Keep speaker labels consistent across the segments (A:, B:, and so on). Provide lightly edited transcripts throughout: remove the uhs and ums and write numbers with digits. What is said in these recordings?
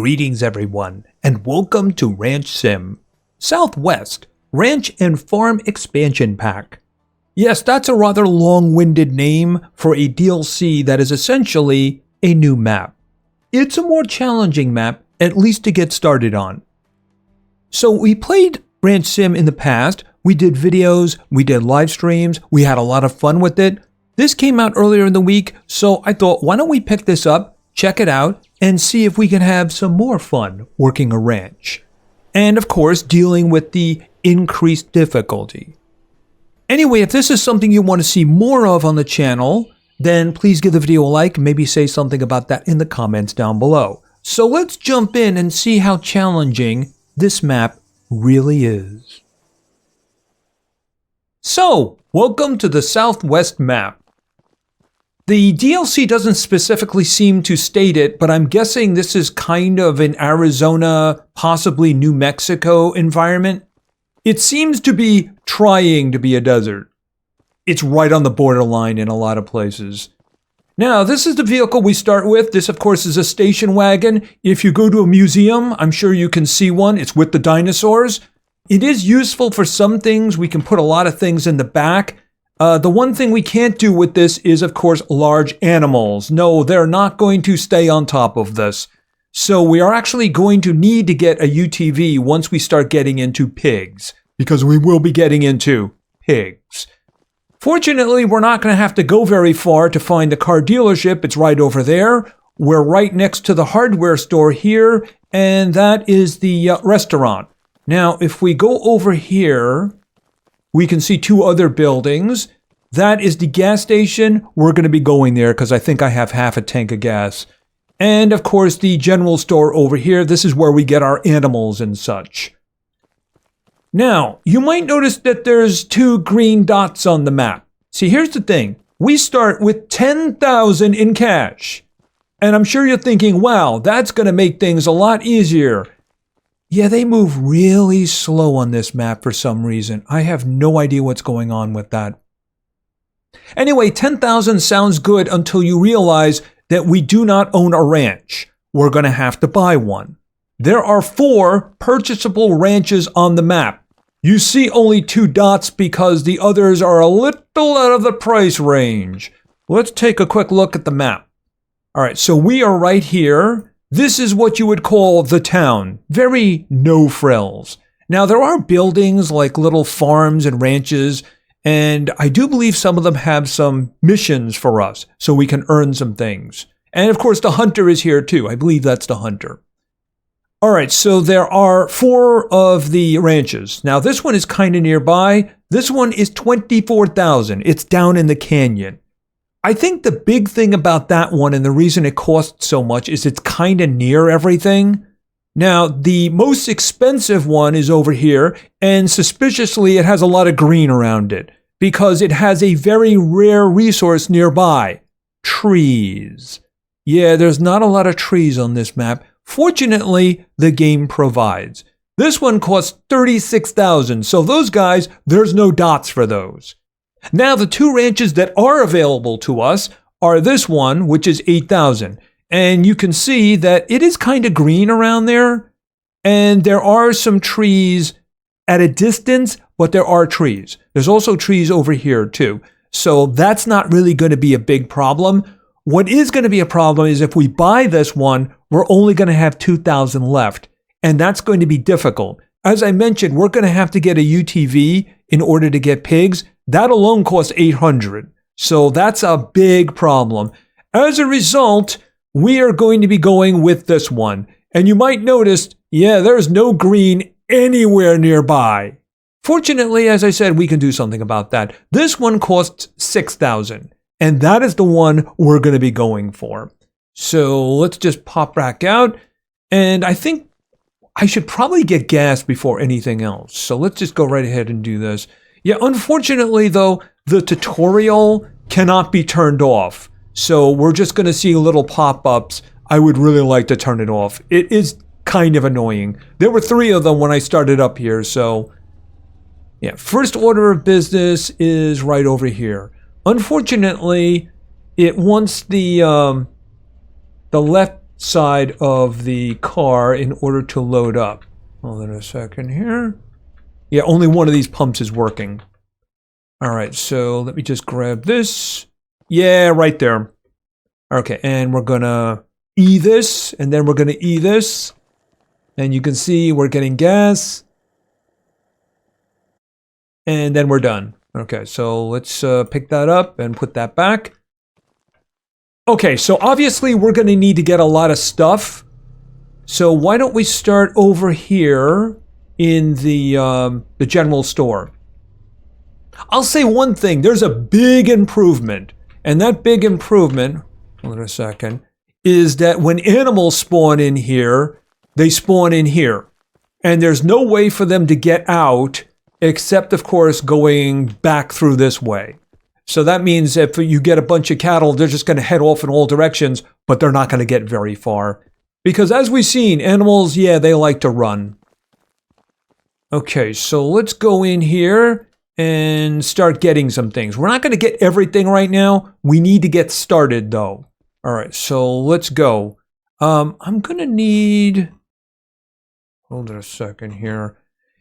A: Greetings everyone, and welcome to Ranch Sim Southwest Ranch and Farm Expansion Pack. Yes, that's a rather long-winded name for a DLC that is essentially a new map. It's a more challenging map, at least to get started on. So we played Ranch Sim in the past, we did videos, we did live streams, we had a lot of fun with it. This came out earlier in the week, so I thought, why don't we pick this up, check it out, and see if we can have some more fun working a ranch. And of course, dealing with the increased difficulty. Anyway, if this is something you want to see more of on the channel, then please give the video a like and maybe say something about that in the comments down below. So let's jump in and see how challenging this map really is. So, welcome to the Southwest map. The DLC doesn't specifically seem to state it, but I'm guessing this is kind of an Arizona, possibly New Mexico environment. It seems to be trying to be a desert. It's right on the borderline in a lot of places. Now, this is the vehicle we start with. This, of course, is a station wagon. If you go to a museum, I'm sure you can see one. It's with the dinosaurs. It is useful for some things. We can put a lot of things in the back. The one thing we can't do with this is, of course, large animals. No, they're not going to stay on top of this. So we are actually going to need to get a UTV once we start getting into pigs, because we will be getting into pigs. Fortunately, we're not going to have to go very far to find the car dealership. It's right over there. We're right next to the hardware store here, and that is the restaurant. Now, if we go over here, we can see two other buildings. That is the gas station. We're going to be going there because I think I have half a tank of gas. And of course, the general store over here. This is where we get our animals and such. Now, you might notice that there's two green dots on the map. See, here's the thing. We start with 10,000 in cash. And I'm sure you're thinking, wow, that's going to make things a lot easier. Yeah, they move really slow on this map for some reason. I have no idea what's going on with that. Anyway, 10,000 sounds good until you realize that we do not own a ranch. We're going to have to buy one. There are 4 purchasable ranches on the map. You see only 2 dots because the others are a little out of the price range. Let's take a quick look at the map. All right, so we are right here. This is what you would call the town. Very no frills. Now, there are buildings like little farms and ranches, and I do believe some of them have some missions for us, so we can earn some things. And of course, the hunter is here too. I believe that's the hunter. All right, so there are 4 of the ranches. Now, this one is kind of nearby. This one is 24,000. It's down in the canyon. I think the big thing about that one and the reason it costs so much is it's kind of near everything. Now, the most expensive one is over here, and suspiciously it has a lot of green around it because it has a very rare resource nearby, trees. Yeah, there's not a lot of trees on this map. Fortunately, the game provides. This one costs 36,000, so those guys, there's no dots for those. Now, the 2 ranches that are available to us are this one, which is 8,000. And you can see that it is kind of green around there. And there are some trees at a distance, but there are trees. There's also trees over here too. So that's not really going to be a big problem. What is going to be a problem is if we buy this one, we're only going to have 2,000 left. And that's going to be difficult. As I mentioned, we're going to have to get a UTV in order to get pigs. That alone costs 800. So that's a big problem. As a result, we are going to be going with this one. And you might notice, yeah, there's no green anywhere nearby. Fortunately, as I said, we can do something about that. This one costs 6,000. And that is the one we're going to be going for. So let's just pop back out. And I think I should probably get gas before anything else. So let's just go right ahead and do this. Yeah, unfortunately, though, the tutorial cannot be turned off. So we're just going to see little pop-ups. I would really like to turn it off. It is kind of annoying. There were 3 of them when I started up here. So, yeah, first order of business is right over here. Unfortunately, it wants the left side of the car in order to load up. Hold on a second here. Yeah, only one of these pumps is working. All right, so let me just grab this. Yeah, right there. Okay, and we're gonna E this, and then we're gonna E this. And you can see we're getting gas. And then we're done. Okay, so let's pick that up and put that back. Okay, so obviously we're going to need to get a lot of stuff. So why don't we start over here in the general store? I'll say one thing. There's a big improvement. And that big improvement, hold on a second, is that when animals spawn in here, they spawn in here. And there's no way for them to get out except, of course, going back through this way. So that means if you get a bunch of cattle, they're just going to head off in all directions, but they're not going to get very far. Because as we've seen, animals, yeah, they like to run. Okay, so let's go in here and start getting some things. We're not going to get everything right now. We need to get started, though. All right, so let's go. I'm going to need... Hold on a second here.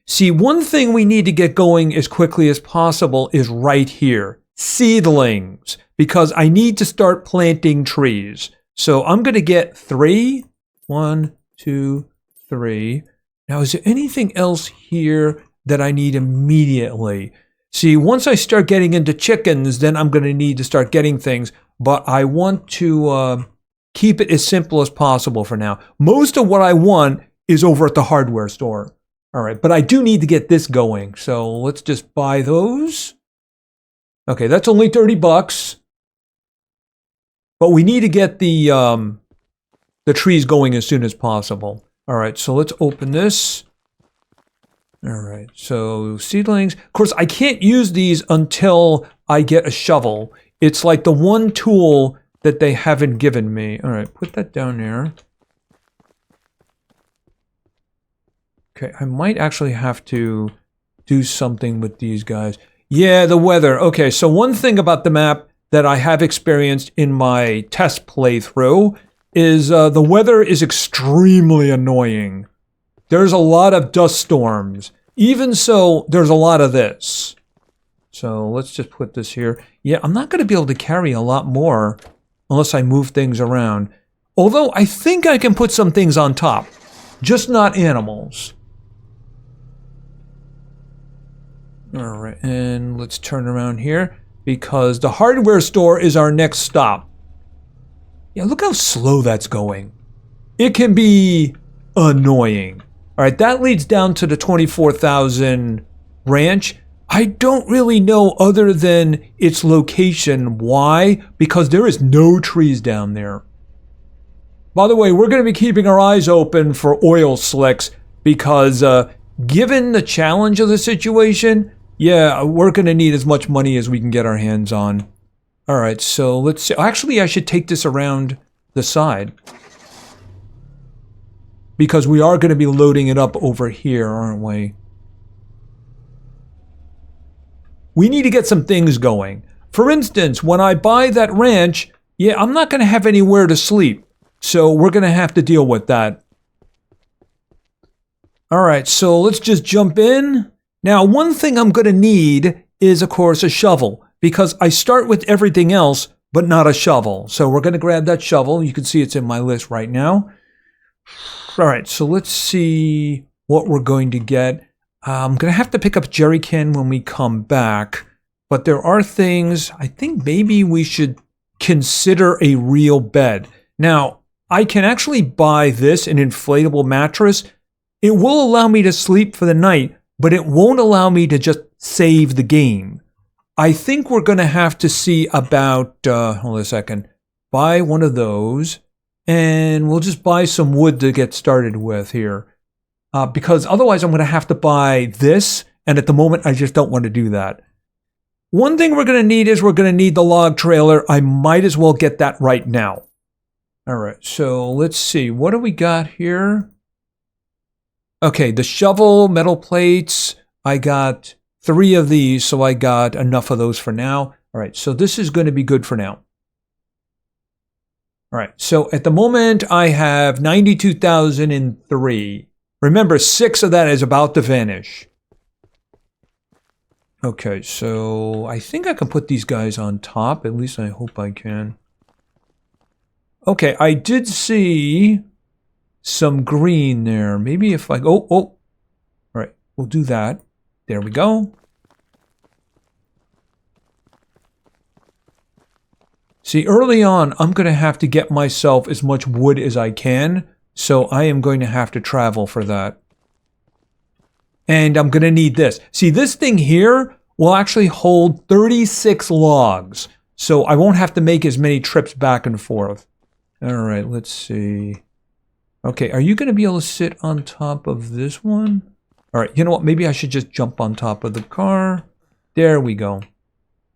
A: See, one thing we need to get going as quickly as possible is right here. Seedlings. Because I need to start planting trees. So I'm going to get 3. 1, 2, 3. Now, is there anything else here that I need immediately? See, once I start getting into chickens, then I'm going to need to start getting things. But I want to keep it as simple as possible for now. Most of what I want is over at the hardware store. All right, but I do need to get this going. So let's just buy those. Okay, that's only 30 bucks. But we need to get the trees going as soon as possible. All right, so let's open this. All right, so seedlings. Of course, I can't use these until I get a shovel. It's like the one tool that they haven't given me. All right, put that down there. Okay, I might actually have to do something with these guys. Yeah, the weather. Okay, so one thing about the map that I have experienced in my test playthrough is the weather is extremely annoying. There's a lot of dust storms. Even so, there's a lot of this. So let's just put this here. Yeah, I'm not going to be able to carry a lot more unless I move things around. Although I think I can put some things on top, just not animals. All right, and let's turn around here because the hardware store is our next stop. Yeah, look how slow that's going. It can be annoying. All right, that leads down to the 24,000 ranch. I don't really know other than its location. Why? Because there is no trees down there. By the way, we're going to be keeping our eyes open for oil slicks because given the challenge of the situation, yeah, we're going to need as much money as we can get our hands on. All right, so let's see. Actually, I should take this around the side because we are going to be loading it up over here, aren't we? We need to get some things going. For instance, when I buy that ranch, yeah, I'm not going to have anywhere to sleep. So we're going to have to deal with that. All right, so let's just jump in. Now, one thing I'm going to need is, of course, a shovel because I start with everything else, but not a shovel. So we're going to grab that shovel. You can see it's in my list right now. All right, so let's see what we're going to get. I'm going to have to pick up a jerry can when we come back, but there are things, I think maybe we should consider a real bed. Now, I can actually buy this, an inflatable mattress. It will allow me to sleep for the night, but it won't allow me to just save the game. I think we're going to have to see about, hold on a second, buy one of those, and we'll just buy some wood to get started with here. Because otherwise I'm going to have to buy this, and at the moment I just don't want to do that. One thing we're going to need is we're going to need the log trailer. I might as well get that right now. All right, so let's see. What do we got here? Okay, the shovel, metal plates. I got 3 of these, so I got enough of those for now. All right, so this is going to be good for now. All right, so at the moment I have 92,003. Remember, 6 of that is about to vanish. Okay, so I think I can put these guys on top. At least I hope I can. Okay, I did see some green there. Maybe if I go... Oh, all right, we'll do that. There we go. See, early on, I'm going to have to get myself as much wood as I can, so I am going to have to travel for that. And I'm going to need this. See, this thing here will actually hold 36 logs, so I won't have to make as many trips back and forth. All right, let's see. Okay, are you going to be able to sit on top of this one? All right, you know what? Maybe I should just jump on top of the car. There we go.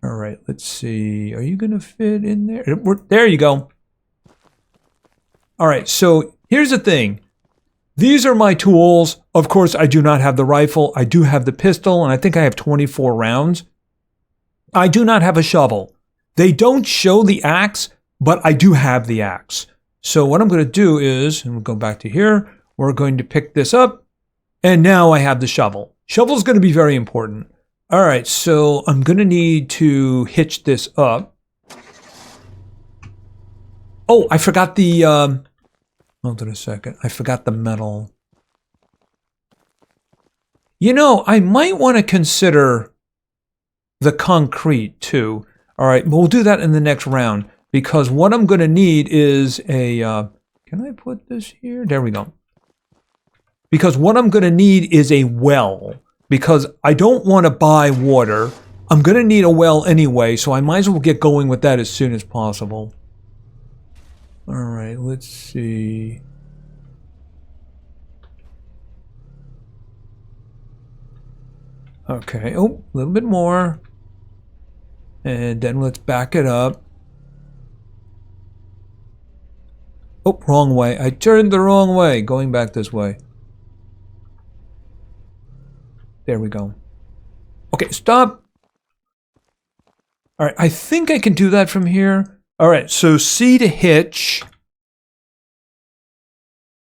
A: All right, let's see. Are you going to fit in there? There you go. All right, so here's the thing. These are my tools. Of course, I do not have the rifle. I do have the pistol, and I think I have 24 rounds. I do not have a shovel. They don't show the axe, but I do have the axe. So what I'm going to do is, and we'll go back to here, we're going to pick this up, and now I have the shovel. Shovel's going to be very important. All right, so I'm going to need to hitch this up. Oh, I forgot the... Hold on a second. I forgot the metal. You know, I might want to consider the concrete too. All right, we'll do that in the next round because what I'm going to need is a... can I put this here? There we go. Because what I'm going to need is a well because I don't want to buy water. I'm going to need a well anyway, so I might as well get going with that as soon as possible. All right, let's see. Okay, oh, a little bit more. And then let's back it up. Oh, wrong way. I turned the wrong way. Going back this way. There we go. Okay, stop. All right, I think I can do that from here. All right, so C to hitch.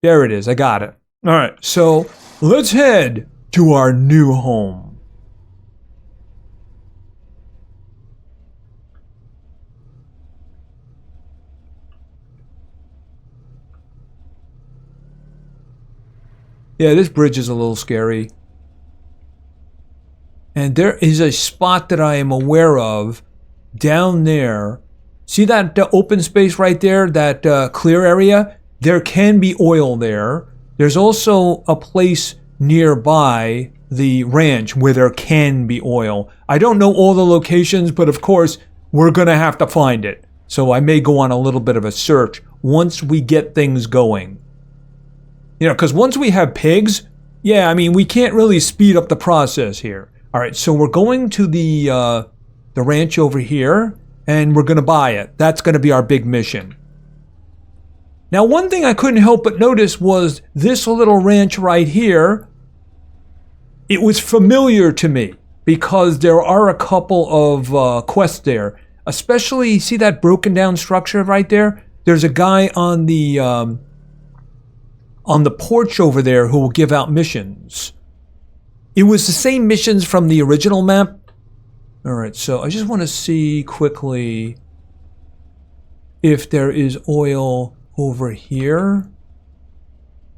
A: There it is. I got it. All right, so let's head to our new home. Yeah, this bridge is a little scary. And there is a spot that I am aware of down there. See that open space right there, that clear area? There can be oil there. There's also a place nearby the ranch where there can be oil. I don't know all the locations, but of course, we're going to have to find it. So I may go on a little bit of a search once we get things going. You know, because once we have pigs, yeah, I mean, we can't really speed up the process here. All right, so we're going to the ranch over here, and we're going to buy it. That's going to be our big mission. Now, one thing I couldn't help but notice was this little ranch right here. It was familiar to me because there are a couple of quests there. Especially, see that broken down structure right there? There's a guy on the porch over there who will give out missions. It was the same missions from the original map. All right, so I just want to see quickly if there is oil over here.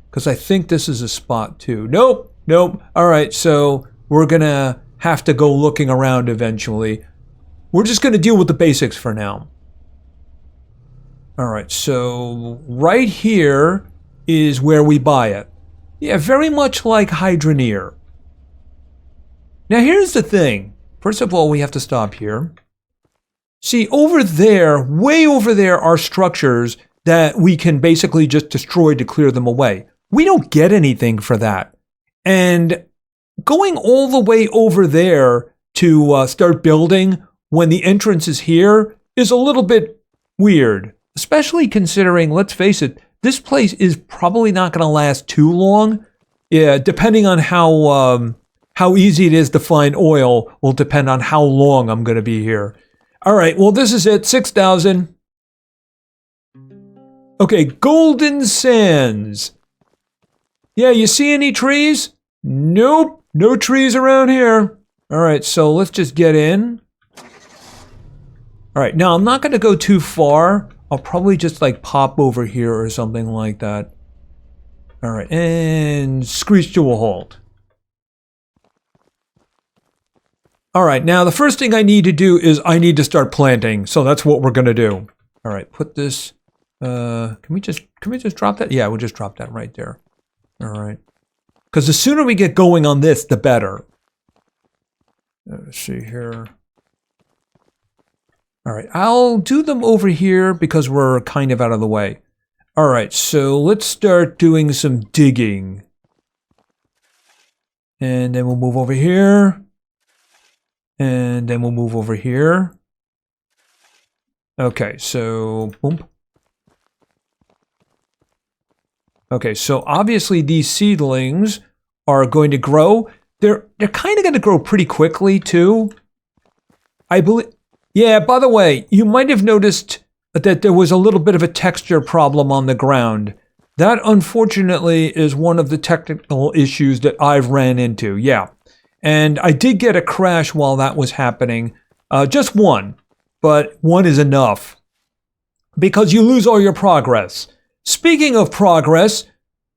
A: Because I think this is a spot too. Nope, nope. All right, so we're going to have to go looking around eventually. We're just going to deal with the basics for now. All right, so right here is where we buy it. Yeah, very much like Hydroneer. Now here's the thing. First of all, we have to stop here. See, over there, way over there are structures that we can basically just destroy to clear them away. We don't get anything for that. And going all the way over there to start building when the entrance is here is a little bit weird. Especially considering, let's face it, this place is probably not going to last too long. Yeah, depending on how easy it is to find oil will depend on how long I'm going to be here. All right, well, this is it, 6,000. Okay, Golden Sands. Yeah, you see any trees? Nope, no trees around here. All right, so let's just get in. All right, now I'm not going to go too far. I'll probably just like pop over here or something like that. All right, and screech to a halt. All right, now the first thing I need to do is I need to start planting. So that's what we're going to do. All right, put this, can we just drop that? Yeah, we'll just drop that right there. All right. Because the sooner we get going on this, the better. Let's see here. All right, I'll do them over here because we're kind of out of the way. All right, so let's start doing some digging. And then we'll move over here. And then we'll move over here. Okay, so boom. Okay, so obviously these seedlings are going to grow. They're kind of going to grow pretty quickly too. I believe. Yeah, by the way, you might have noticed that there was a little bit of a texture problem on the ground. That unfortunately is one of the technical issues that I've ran into. Yeah. And I did get a crash while that was happening. Just one, but one is enough. Because you lose all your progress. Speaking of progress,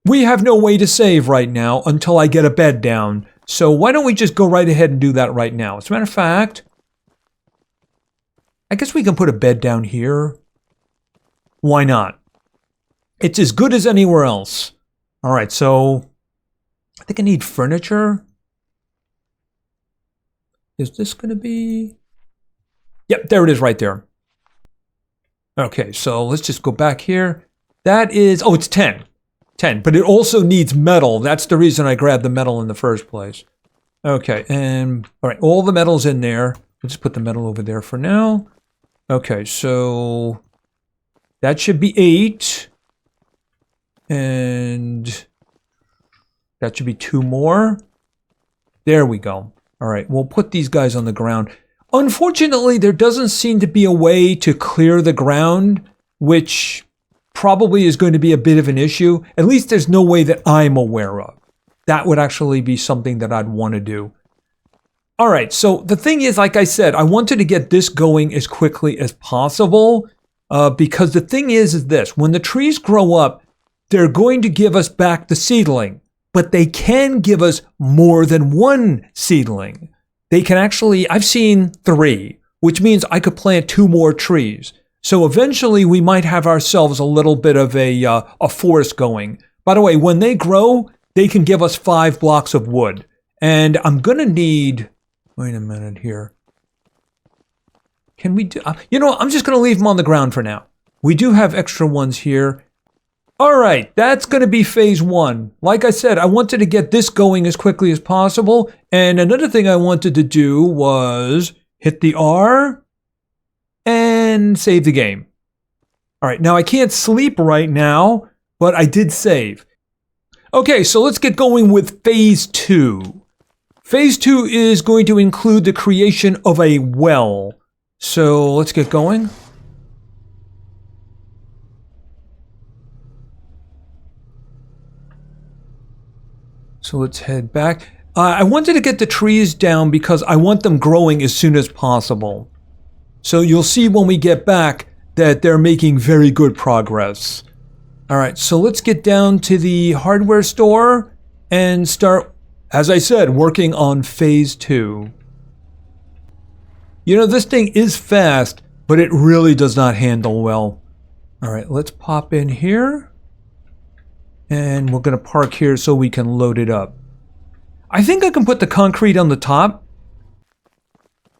A: we have no way to save right now until I get a bed down. So why don't we just go right ahead and do that right now? As a matter of fact, I guess we can put a bed down here. Why not? It's as good as anywhere else. All right, so I think I need furniture. Is this going to be? Yep, there it is right there. Okay, so let's just go back here. That is, oh, it's 10. 10, but it also needs metal. That's the reason I grabbed the metal in the first place. Okay, and all right, all the metal's in there. We'll just put the metal over there for now. Okay, so that should be 8. And that should be 2 more. There we go. All right, we'll put these guys on the ground. Unfortunately, there doesn't seem to be a way to clear the ground, which probably is going to be a bit of an issue. At least there's no way that I'm aware of. That would actually be something that I'd want to do. All right, so the thing is, like I said, I wanted to get this going as quickly as possible because the thing is this. When the trees grow up, they're going to give us back the seedling. But they can give us more than 1 seedling. They can actually, I've seen 3, which means I could plant 2 more trees. So eventually we might have ourselves a little bit of a forest going. By the way, when they grow, they can give us 5 blocks of wood. And I'm going to need, wait a minute here. Can we do, you know, I'm just going to leave them on the ground for now. We do have extra ones here. All right, that's going to be phase 1. Like I said, I wanted to get this going as quickly as possible. And another thing I wanted to do was hit the R and save the game. All right, now I can't sleep right now, but I did save. Okay, so let's get going with phase 2. Phase 2 is going to include the creation of a well. So let's get going. So let's head back. I wanted to get the trees down because I want them growing as soon as possible. So you'll see when we get back that they're making very good progress. All right, so let's get down to the hardware store and start, as I said, working on phase 2. You know, this thing is fast, but it really does not handle well. All right, let's pop in here. And we're going to park here so we can load it up. I think I can put the concrete on the top.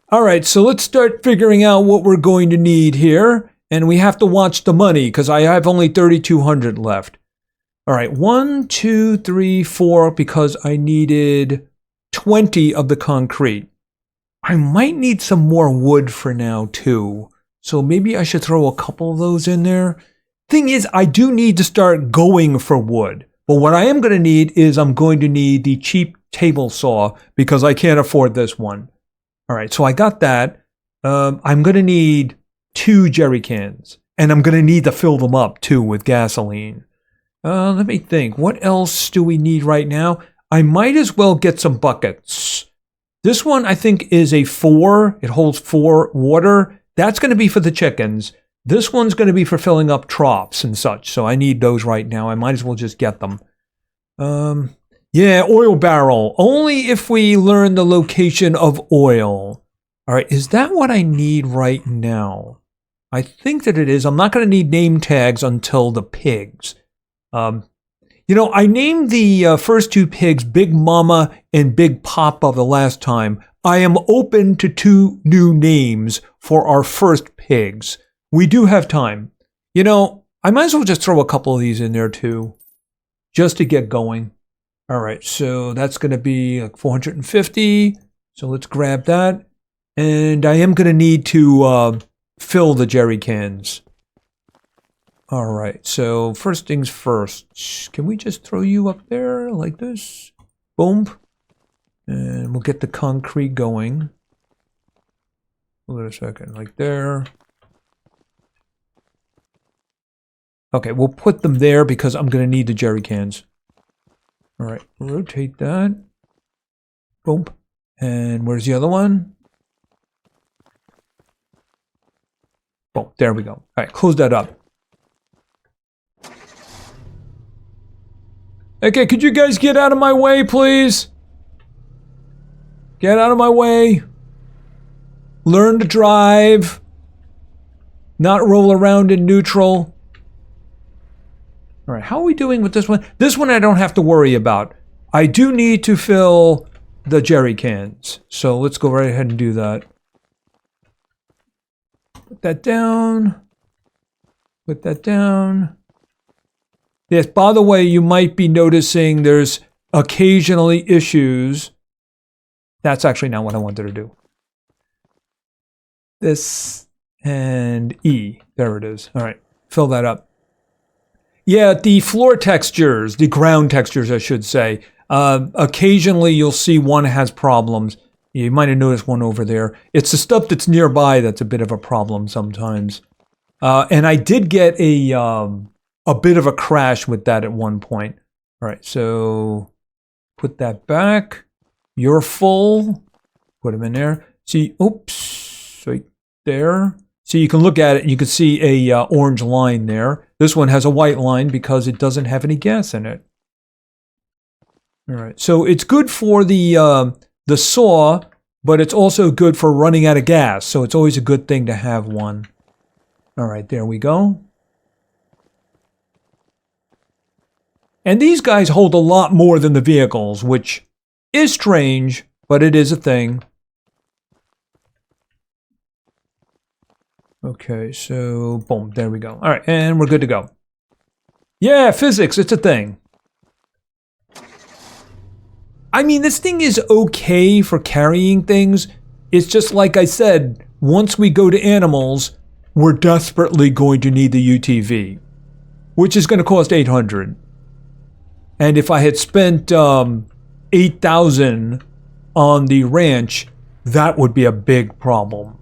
A: All right, so let's start figuring out what we're going to need here. And we have to watch the money because I have only 3,200 left. All right, 1, 2, 3, 4, because I needed 20 of the concrete. I might need some more wood for now too. So maybe I should throw a couple of those in there. Thing is, I do need to start going for wood. But what I am going to need is I'm going to need the cheap table saw because I can't afford this one. All right, so I got that. I'm going to need 2 jerry cans. And I'm going to need to fill them up, too, with gasoline. Let me think. What else do we need right now? I might as well get some buckets. This one, I think, is a 4. It holds 4 water. That's going to be for the chickens. This one's going to be for filling up troughs and such. So I need those right now. I might as well just get them. Yeah, oil barrel. Only if we learn the location of oil. All right, is that what I need right now? I think that it is. I'm not going to need name tags until the pigs. You know, I named the first 2 pigs Big Mama and Big Papa the last time. I am open to 2 new names for our first pigs. We do have time. You know, I might as well just throw a couple of these in there too, just to get going. All right, so that's going to be like 450. So let's grab that. And I am going to need to fill the jerry cans. All right, so first things first. Can we just throw you up there like this? Boom. And we'll get the concrete going. Hold on a second, like there. Okay, we'll put them there because I'm going to need the jerry cans. All right, rotate that. Boom. And where's the other one? Boom, there we go. All right, close that up. Okay, could you guys get out of my way, please? Get out of my way. Learn to drive. Not roll around in neutral. All right, how are we doing with this one? This one I don't have to worry about. I do need to fill the jerry cans. So let's go right ahead and do that. Put that down. Put that down. Yes, by the way, you might be noticing there's occasionally issues. That's actually not what I wanted to do. This and E. There it is. All right, fill that up. Yeah, the floor textures, the ground textures, I should say. Occasionally, you'll see one has problems. You might have noticed one over there. It's the stuff that's nearby that's a bit of a problem sometimes. And I did get a bit of a crash with that at one point. All right, so put that back. You're full. Put them in there. See, oops, right there. So you can look at it and you can see a orange line there. This one has a white line because it doesn't have any gas in it. All right, so it's good for the saw, but it's also good for running out of gas. So it's always a good thing to have one. All right, there we go. And these guys hold a lot more than the vehicles, which is strange, but it is a thing. Okay, so boom, there we go. All right, and we're good to go. Yeah, physics, it's a thing. I mean, this thing is okay for carrying things. It's just like I said, once we go to animals, we're desperately going to need the UTV, which is going to cost $800. And if I had spent $8,000 on the ranch, that would be a big problem.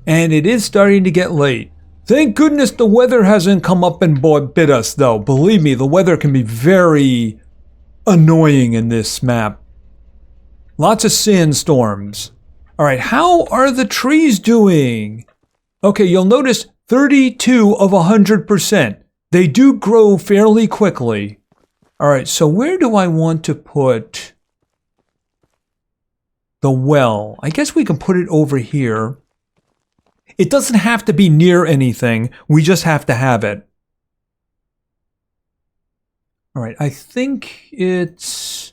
A: And it is starting to get late. Thank goodness the weather hasn't come up and bit us, though. Believe me, the weather can be very annoying in this map. Lots of sandstorms. All right, how are the trees doing? Okay, you'll notice 32 of 100%. They do grow fairly quickly. All right, so where do I want to put the well? I guess we can put it over here. It doesn't have to be near anything. We just have to have it. All right, I think it's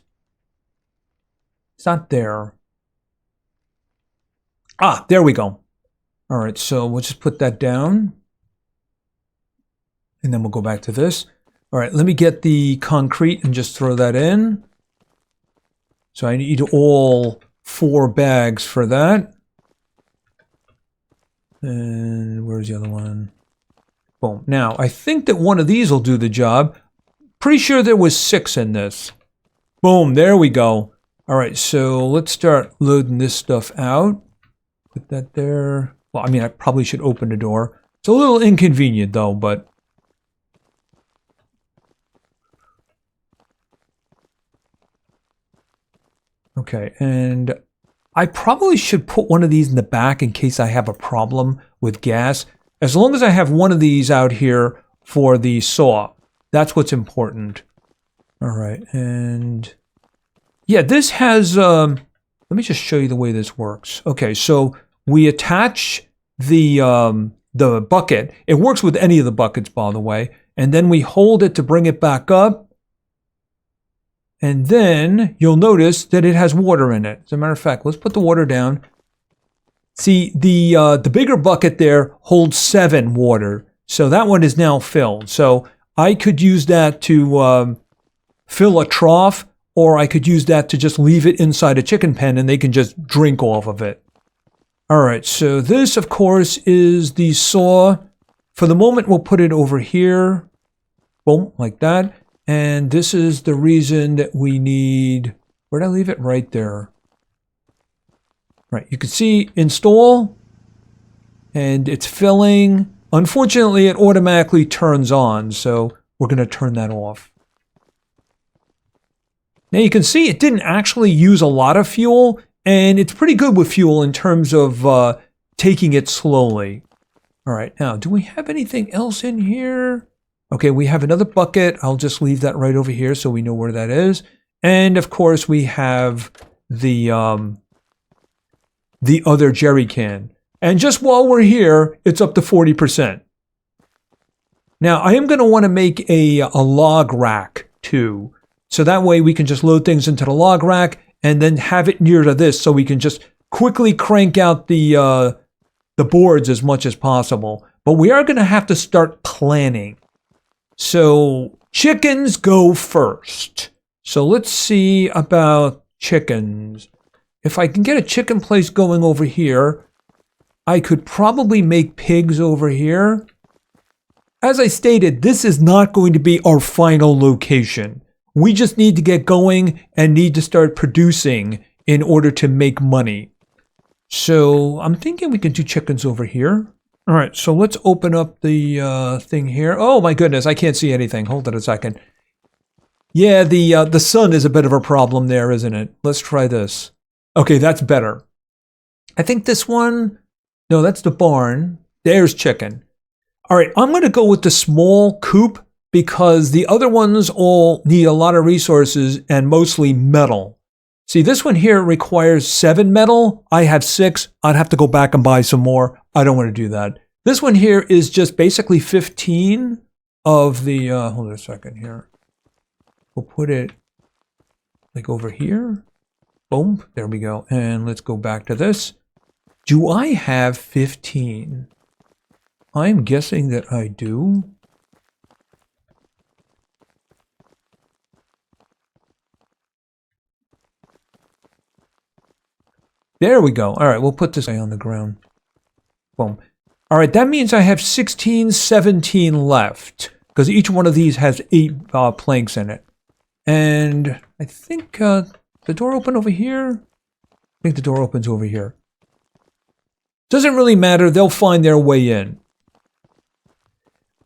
A: not there. Ah, there we go. All right, so we'll just put that down. And then we'll go back to this. All right, let me get the concrete and just throw that in. So I need all 4 bags for that. And where's the other one? Boom. Now, I think that one of these will do the job. Pretty sure there was 6 in this. Boom, there we go. All right, so let's start loading this stuff out. Put that there. Well, I mean, I probably should open the door. It's a little inconvenient though, but... Okay, and I probably should put one of these in the back in case I have a problem with gas. As long as I have one of these out here for the saw. That's what's important. All right, and... yeah, this has... let me just show you the way this works. Okay, so we attach the bucket. It works with any of the buckets, by the way. And then we hold it to bring it back up. And then you'll notice that it has water in it. As a matter of fact, let's put the water down. See, the bigger bucket there holds 7 water. So that one is now filled. So I could use that to fill a trough, or I could use that to just leave it inside a chicken pen and they can just drink off of it. All right, so this, of course, is the saw. For the moment, we'll put it over here. Boom, like that. And this is the reason that we need... where'd I leave it? Right there. Right, you can see install. And it's filling. Unfortunately, it automatically turns on, so we're going to turn that off. Now you can see it didn't actually use a lot of fuel, and it's pretty good with fuel in terms of taking it slowly. All right, now, do we have anything else in here? Okay, we have another bucket. I'll just leave that right over here so we know where that is. And of course, we have the other jerry can. And just while we're here, it's up to 40%. Now, I am going to want to make a log rack too. So that way we can just load things into the log rack and then have it near to this so we can just quickly crank out the boards as much as possible. But we are going to have to start planning. So chickens go first. So let's see about chickens. If I can get a chicken place going over here, I could probably make pigs over here. As I stated, this is not going to be our final location. We just need to get going and need to start producing in order to make money. So I'm thinking we can do chickens over here. All right, so let's open up the thing here. Oh my goodness, I can't see anything. Hold on a second. Yeah, the sun is a bit of a problem there, isn't it? Let's try this. Okay, that's better. I think this one... no, that's the barn. There's chicken. All right, I'm going to go with the small coop because the other ones all need a lot of resources and mostly metal. See, this one here requires 7 metal. I have 6. I'd have to go back and buy some more. I don't want to do that. This one here is just basically 15 of the... hold on a second here. We'll put it like over here. Boom. There we go. And let's go back to this. Do I have 15? I'm guessing that I do. There we go. All right, we'll put this guy on the ground. Boom. All right, that means I have 16, 17 left because each one of these has 8 planks in it. And I think the door open over here. I think the door opens over here. Doesn't really matter. They'll find their way in.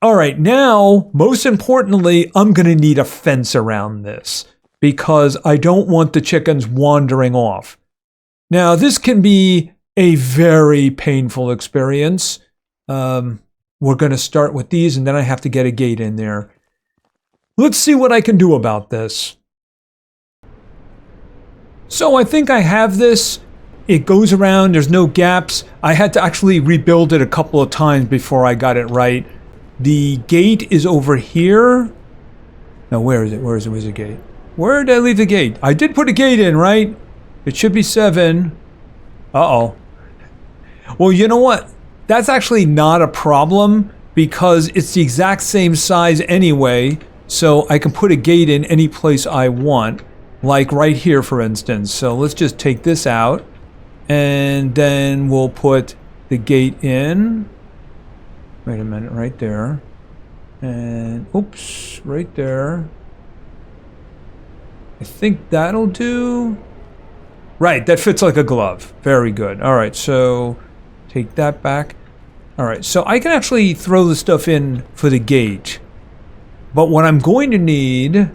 A: All right, now, most importantly, I'm going to need a fence around this because I don't want the chickens wandering off. Now, this can be a very painful experience. We're going to start with these, and then I have to get a gate in there. Let's see what I can do about this. So I think I have this. It goes around. There's no gaps. I had to actually rebuild it a couple of times before I got it right. The gate is over here. Now, where is it? Where is it? Where's the gate? Where did I leave the gate? I did put a gate in, right? It should be 7. Uh-oh. Well, you know what? That's actually not a problem because it's the exact same size anyway. So I can put a gate in any place I want. Like right here, for instance. So let's just take this out. And then we'll put the gate in. Wait a minute, right there. And, oops, right there. I think that'll do. Right, that fits like a glove. Very good. All right, so Take that back. Alright, so I can actually throw the stuff in for the gate. But what I'm going to need...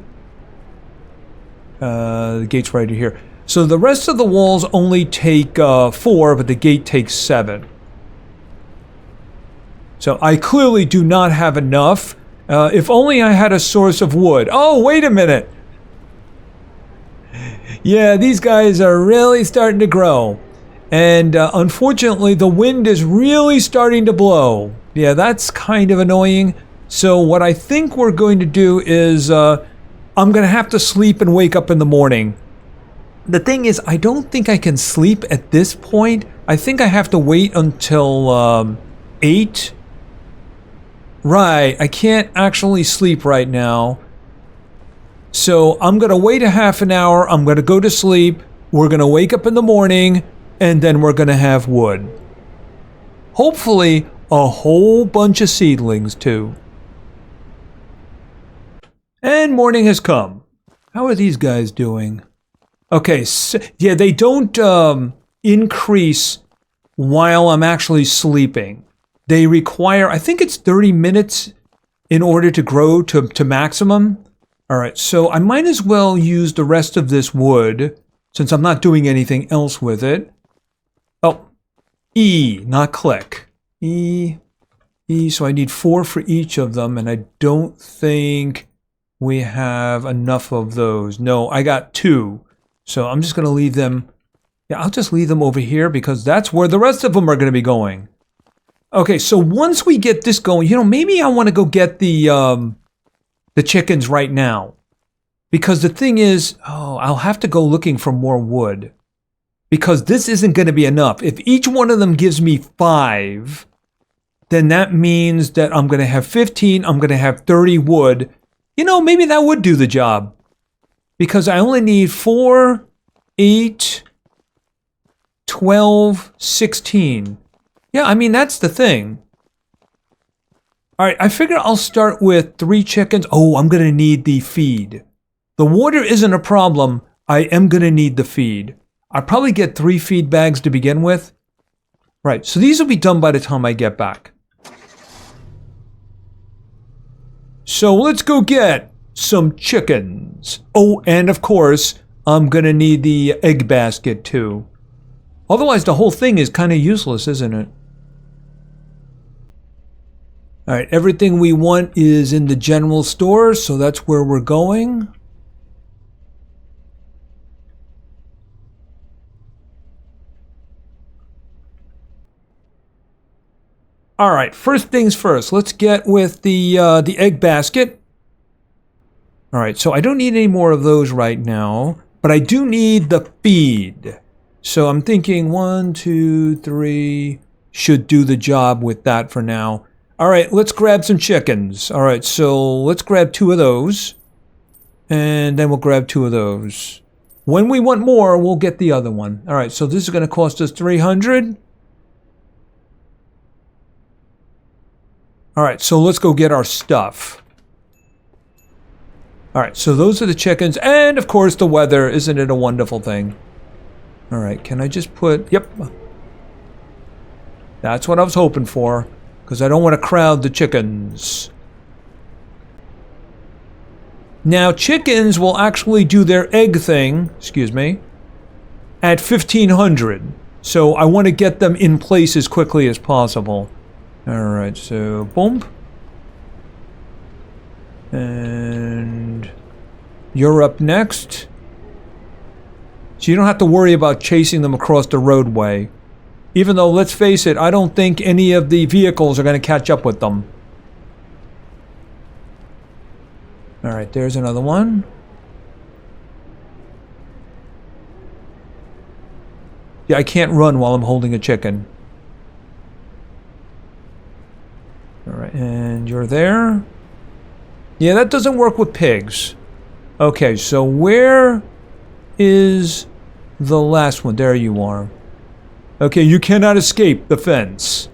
A: the gate's right here. So the rest of the walls only take 4, but the gate takes 7. So I clearly do not have enough. If only I had a source of wood. Oh, wait a minute! Yeah, these guys are really starting to grow. And unfortunately, the wind is really starting to blow. Yeah, that's kind of annoying. So what I think we're going to do is I'm going to have to sleep and wake up in the morning. The thing is, I don't think I can sleep at this point. I think I have to wait until 8. Right, I can't actually sleep right now. So I'm going to wait a half an hour. I'm going to go to sleep. We're going to wake up in the morning. And then we're going to have wood. Hopefully, a whole bunch of seedlings, too. And morning has come. How are these guys doing? Okay, so, yeah, they don't increase while I'm actually sleeping. They require, I think it's 30 minutes in order to grow to maximum. All right, so I might as well use the rest of this wood since I'm not doing anything else with it. Oh, E, not click. E, so I need 4 for each of them, and I don't think we have enough of those. No, I got 2. So I'm just going to leave them. Yeah, I'll just leave them over here because that's where the rest of them are going to be going. Okay, so once we get this going, you know, maybe I want to go get the chickens right now. Because the thing is, I'll have to go looking for more wood. Because this isn't going to be enough. If each one of them gives me 5, then that means that I'm going to have 15, I'm going to have 30 wood. You know, maybe that would do the job. Because I only need 4, 8, 12, 16. Yeah, I mean, that's the thing. Alright, I figure I'll start with 3 chickens. Oh, I'm going to need the feed. The water isn't a problem. I am going to need the feed. I'll probably get 3 feed bags to begin with. Right, so these will be done by the time I get back. So let's go get some chickens. Oh, and of course, I'm going to need the egg basket too. Otherwise, the whole thing is kind of useless, isn't it? Alright, everything we want is in the general store, so that's where we're going. Alright, first things first, let's get with the egg basket. Alright, so I don't need any more of those right now, but I do need the feed. So I'm thinking 1, 2, 3 should do the job with that for now. Alright, let's grab some chickens. Alright, so let's grab 2 of those. And then we'll grab 2 of those. When we want more, we'll get the other one. Alright, so this is going to cost us 300. Alright, so let's go get our stuff. Alright, so those are the chickens. And, of course, the weather. Isn't it a wonderful thing? Alright, can I just put... Yep. That's what I was hoping for. Because I don't want to crowd the chickens. Now, chickens will actually do their egg thing, excuse me, at 1500. So I want to get them in place as quickly as possible. Alright, so boom. And you're up next. So you don't have to worry about chasing them across the roadway. Even though, let's face it, I don't think any of the vehicles are going to catch up with them. Alright, there's another one. Yeah, I can't run while I'm holding a chicken. Alright, and you're there. Yeah, that doesn't work with pigs. Okay, so where is the last one? There you are. Okay, you cannot escape the fence.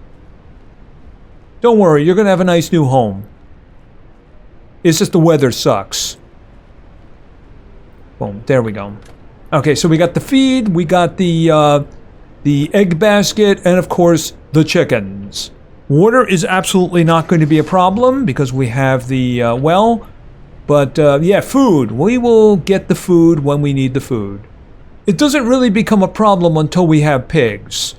A: Don't worry, you're going to have a nice new home. It's just the weather sucks. Boom, there we go. Okay, so we got the feed, we got the the egg basket, and of course, the chickens. Water is absolutely not going to be a problem because we have the well. But yeah, food. We will get the food when we need the food. It doesn't really become a problem until we have pigs.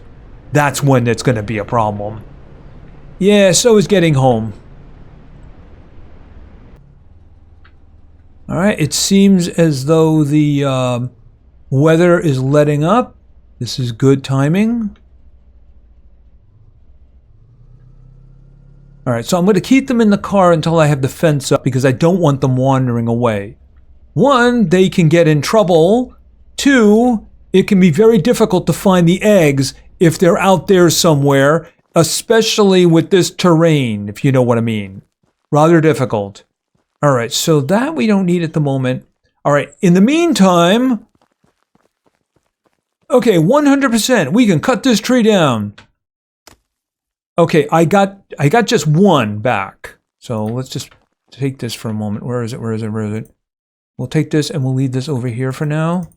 A: That's when it's going to be a problem. Yeah, so is getting home. Alright, it seems as though the weather is letting up. This is good timing. Alright, so I'm going to keep them in the car until I have the fence up because I don't want them wandering away. One, they can get in trouble. Two, it can be very difficult to find the eggs if they're out there somewhere, especially with this terrain, if you know what I mean. Rather difficult. Alright, so that we don't need at the moment. Alright, in the meantime... Okay, 100%. We can cut this tree down. Okay, I got just one back. So let's just take this for a moment. Where is it? Where is it? Where is it? We'll take this and we'll leave this over here for now.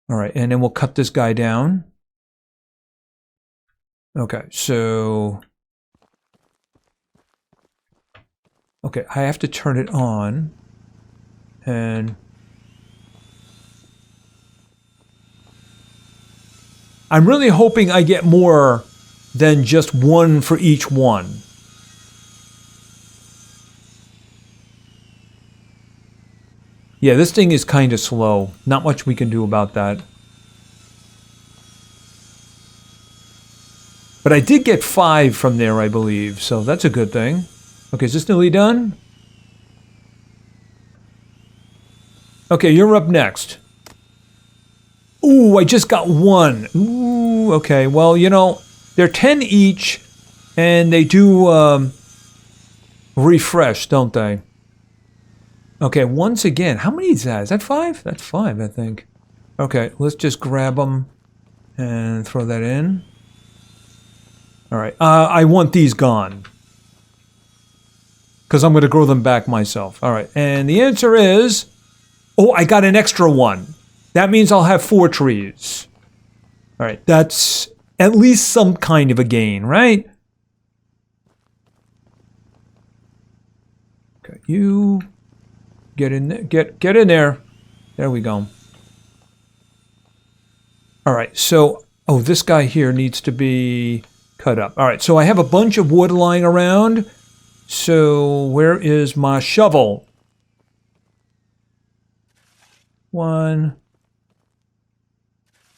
A: All right, and then we'll cut this guy down. Okay, so... Okay, I have to turn it on. And... I'm really hoping I get more than just one for each one. Yeah, this thing is kind of slow. Not much we can do about that. But I did get 5 from there, I believe, so that's a good thing. Okay, is this nearly done? Okay, you're up next. Ooh, I just got 1. Ooh, okay, well, you know... They're 10 each, and they do refresh, don't they? Okay, once again, how many is that? Is that 5? That's 5, I think. Okay, let's just grab them and throw that in. All right, I want these gone. Because I'm going to grow them back myself. All right, and the answer is... Oh, I got an extra 1. That means I'll have 4 trees. All right, that's... At least some kind of a gain, right? Okay, you get in there. Get in there. There we go. All right, so this guy here needs to be cut up. All right, so I have a bunch of wood lying around. So where is my shovel? 1,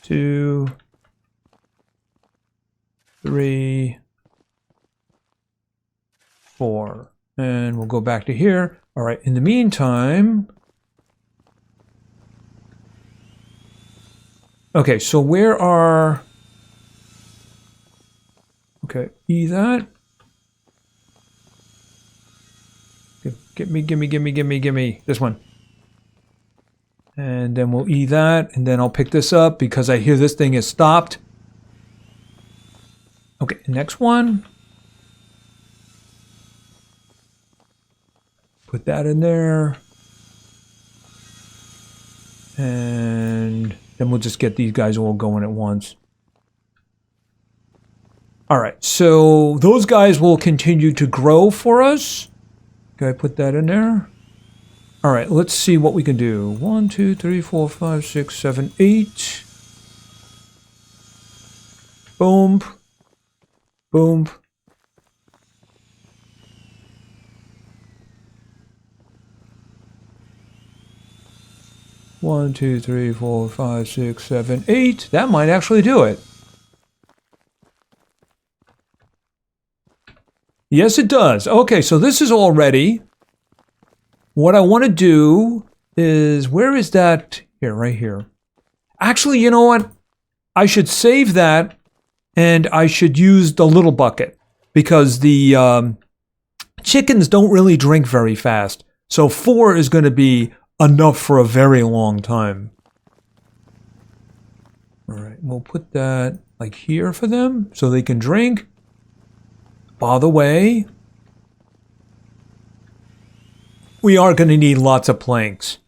A: 2, 3, 4, and we'll go back to here. All right, in the meantime... Okay, so where are... Okay, E that. Gimme. This one. And then we'll E that, and then I'll pick this up because I hear this thing is stopped. Okay, next one. Put that in there. And then we'll just get these guys all going at once. All right, so those guys will continue to grow for us. Okay, put that in there. All right, let's see what we can do. 1, 2, 3, 4, 5, 6, 7, 8. Boom. Boom. One, 2, 3, 4, 5, 6, 7, 8. That might actually do it. Yes, it does. Okay, so this is all ready. What I want to do is, where is that? Here, right here. Actually, you know what? I should save that. And I should use the little bucket because the chickens don't really drink very fast. So 4 is going to be enough for a very long time. All right, we'll put that like here for them so they can drink. By the way, we are going to need lots of planks.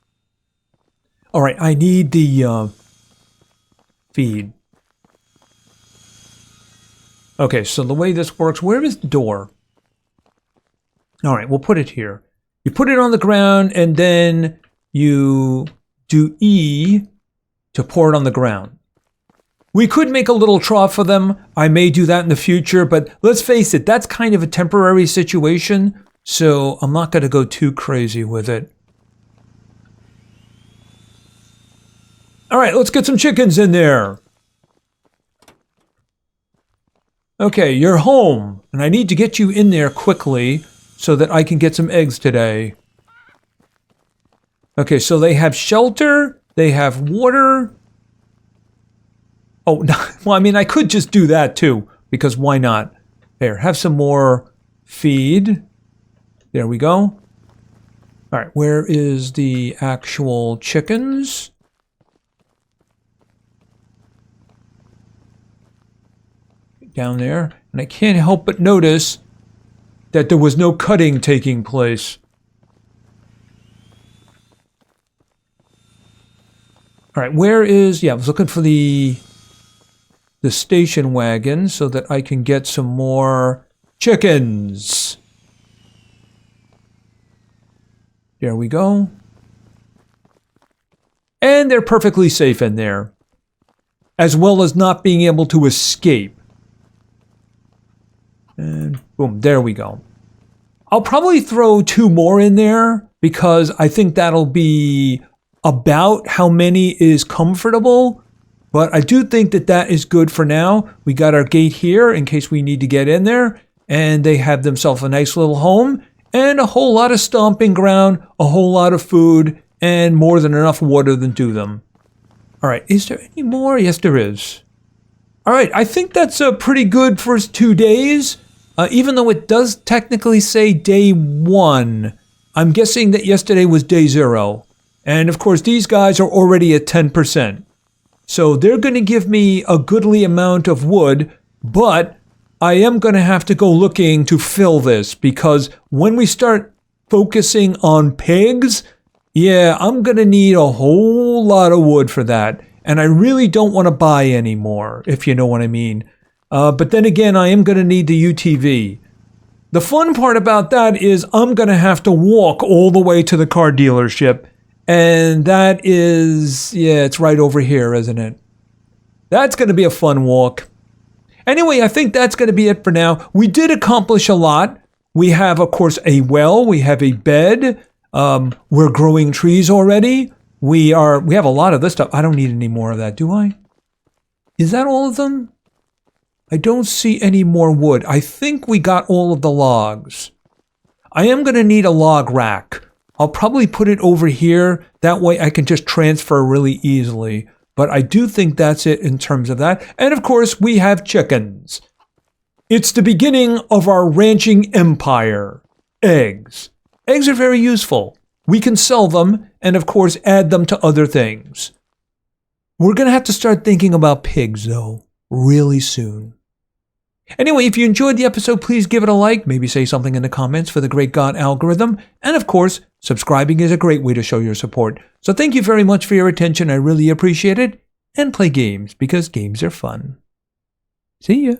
A: All right, I need the feed. Okay, so the way this works, where is the door? All right, we'll put it here. You put it on the ground, and then you do E to pour it on the ground. We could make a little trough for them. I may do that in the future, but let's face it, that's kind of a temporary situation, so I'm not going to go too crazy with it. All right, let's get some chickens in there. Okay, you're home, and I need to get you in there quickly so that I can get some eggs today. Okay, so they have shelter, they have water. Oh, well, I mean, I could just do that too, because why not? There, have some more feed. There we go. All right, where is the actual chickens? Down there. And I can't help but notice that there was no cutting taking place. All right, where is... Yeah, I was looking for the station wagon so that I can get some more chickens. There we go. And they're perfectly safe in there, as well as not being able to escape. And boom, there we go. I'll probably throw 2 more in there because I think that'll be about how many is comfortable. But I do think that that is good for now. We got our gate here in case we need to get in there. And they have themselves a nice little home and a whole lot of stomping ground, a whole lot of food, and more than enough water to do them. All right, is there any more? Yes, there is. All right, I think that's a pretty good first 2 days. Even though it does technically say day 1, I'm guessing that yesterday was day 0. And of course, these guys are already at 10%. So they're going to give me a goodly amount of wood, but I am going to have to go looking to fill this because when we start focusing on pigs, yeah, I'm going to need a whole lot of wood for that. And I really don't want to buy any more, if you know what I mean. But then again, I am going to need the UTV. The fun part about that is I'm going to have to walk all the way to the car dealership. And that is, yeah, it's right over here, isn't it? That's going to be a fun walk. Anyway, I think that's going to be it for now. We did accomplish a lot. We have, of course, a well. We have a bed. We're growing trees already. We have a lot of this stuff. I don't need any more of that, do I? Is that all of them? I don't see any more wood. I think we got all of the logs. I am going to need a log rack. I'll probably put it over here. That way I can just transfer really easily. But I do think that's it in terms of that. And of course, we have chickens. It's the beginning of our ranching empire. Eggs. Eggs are very useful. We can sell them and of course add them to other things. We're going to have to start thinking about pigs though, really soon. Anyway, if you enjoyed the episode, please give it a like, maybe say something in the comments for the great God algorithm, and of course, subscribing is a great way to show your support. So thank you very much for your attention, I really appreciate it, and play games, because games are fun. See ya!